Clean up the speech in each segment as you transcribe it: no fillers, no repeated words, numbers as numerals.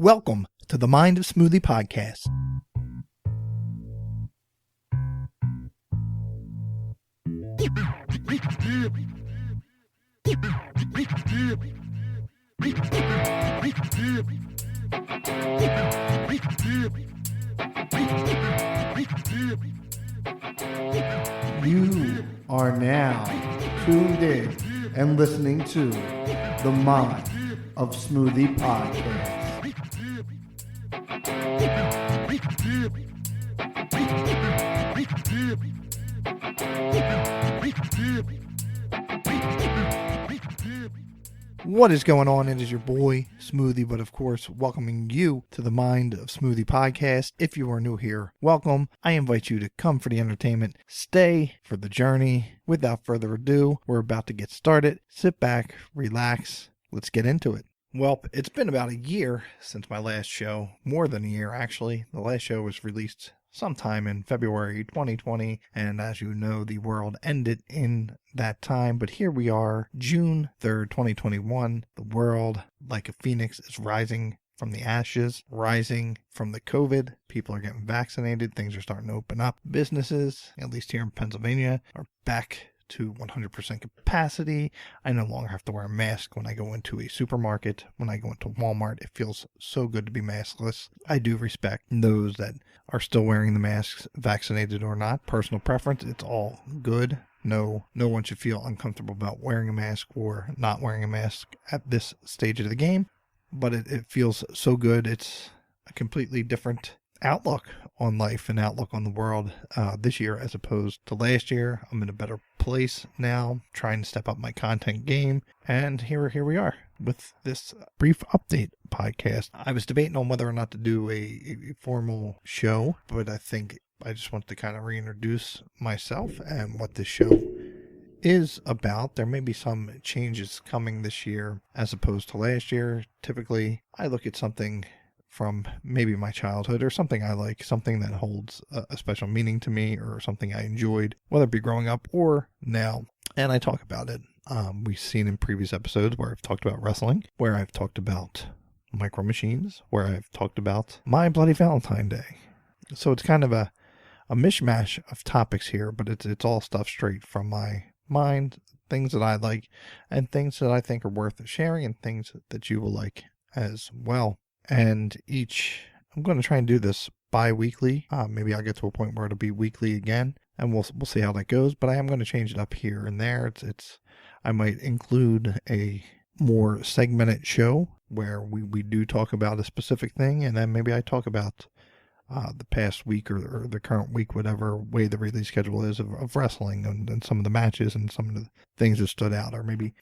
Welcome to the Mind of Smoothie podcast. You are now tuned in and listening to the Mind of Smoothie podcast. What is going on? It is your boy, Smoothie, but of course, welcoming you to the Mind of Smoothie podcast. If you are new here, welcome. I invite you to come for the entertainment, stay for the journey. Without further ado, we're about to get started. Sit back, relax, let's get into it. Well, it's been about a year since my last show, more than a year actually. The last show was released sometime in February 2020, and as you know, the world ended in that time. But here we are, June 3rd, 2021. The world, like a phoenix, is rising from the ashes, rising from the COVID. People are getting vaccinated. Things are starting to open up. Businesses, at least here in Pennsylvania, are back to 100% capacity. I no longer have to wear a mask when I go into a supermarket. When I go into Walmart, it feels so good to be maskless. I do respect those that are still wearing the masks, vaccinated or not. Personal preference, it's all good. No one should feel uncomfortable about wearing a mask or not wearing a mask at this stage of the game. But it feels so good. It's a completely different outlook on life and outlook on the world this year as opposed to last year. I'm in a better place now, trying to step up my content game, and here we are with this brief update podcast. I was debating on whether or not to do a formal show, but I think I just wanted to kind of reintroduce myself and what this show is about. There may be some changes coming this year as opposed to last year. Typically, I look at something from maybe my childhood or something I like, something that holds a special meaning to me or something I enjoyed, whether it be growing up or now, and I talk about it. We've seen in previous episodes where I've talked about wrestling, where I've talked about micro machines, where I've talked about My Bloody Valentine Day. So it's kind of a mishmash of topics here, but it's all stuff straight from my mind, things that I like and things that I think are worth sharing and things that you will like as well. And I'm going to try and do this bi-weekly. Maybe I'll get to a point where it'll be weekly again, and we'll see how that goes. But I am going to change it up here and there. I might include a more segmented show where we do talk about a specific thing, and then maybe I talk about the past week or the current week, whatever way the release schedule is of wrestling and some of the matches and some of the things that stood out, or maybe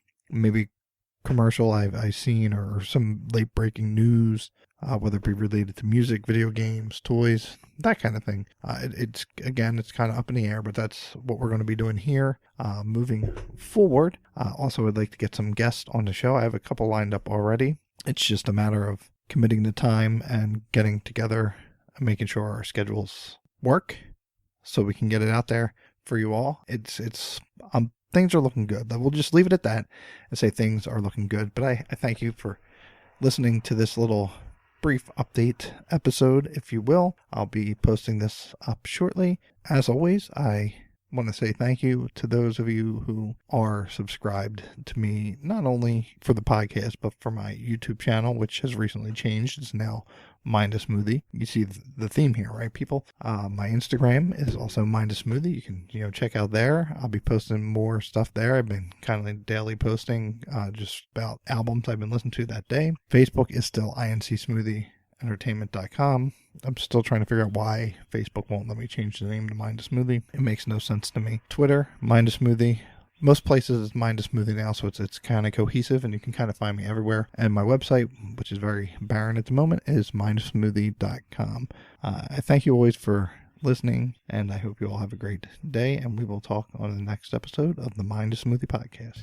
commercial I've seen or some late breaking news, whether it be related to music, video games, toys, that kind of thing. It's kind of up in the air, but that's what we're going to be doing here moving forward. Also, I'd like to get some guests on the show. I have a couple lined up already. It's just a matter of committing the time and getting together and making sure our schedules work so we can get it out there for you all. Things are looking good. We'll just leave it at that and say things are looking good. But I thank you for listening to this little brief update episode, if you will. I'll be posting this up shortly. As always, I want to say thank you to those of you who are subscribed to me, not only for the podcast, but for my YouTube channel, which has recently changed. It's now Mind of Smoothie. You see the theme here, right, people? My Instagram is also Mind of Smoothie. You can, check out there. I'll be posting more stuff there. I've been kind of daily posting just about albums I've been listening to that day. Facebook is still incsmoothie.entertainment.com. I'm still trying to figure out why Facebook won't let me change the name to Mind of Smoothie. It makes no sense to me. Twitter, Mind of Smoothie. Most places it's Mind of Smoothie now, so it's kind of cohesive, and you can kind of find me everywhere. And my website, which is very barren at the moment, is mindofsmoothie.com. I thank you always for listening, and I hope you all have a great day, and we will talk on the next episode of the Mind of Smoothie podcast.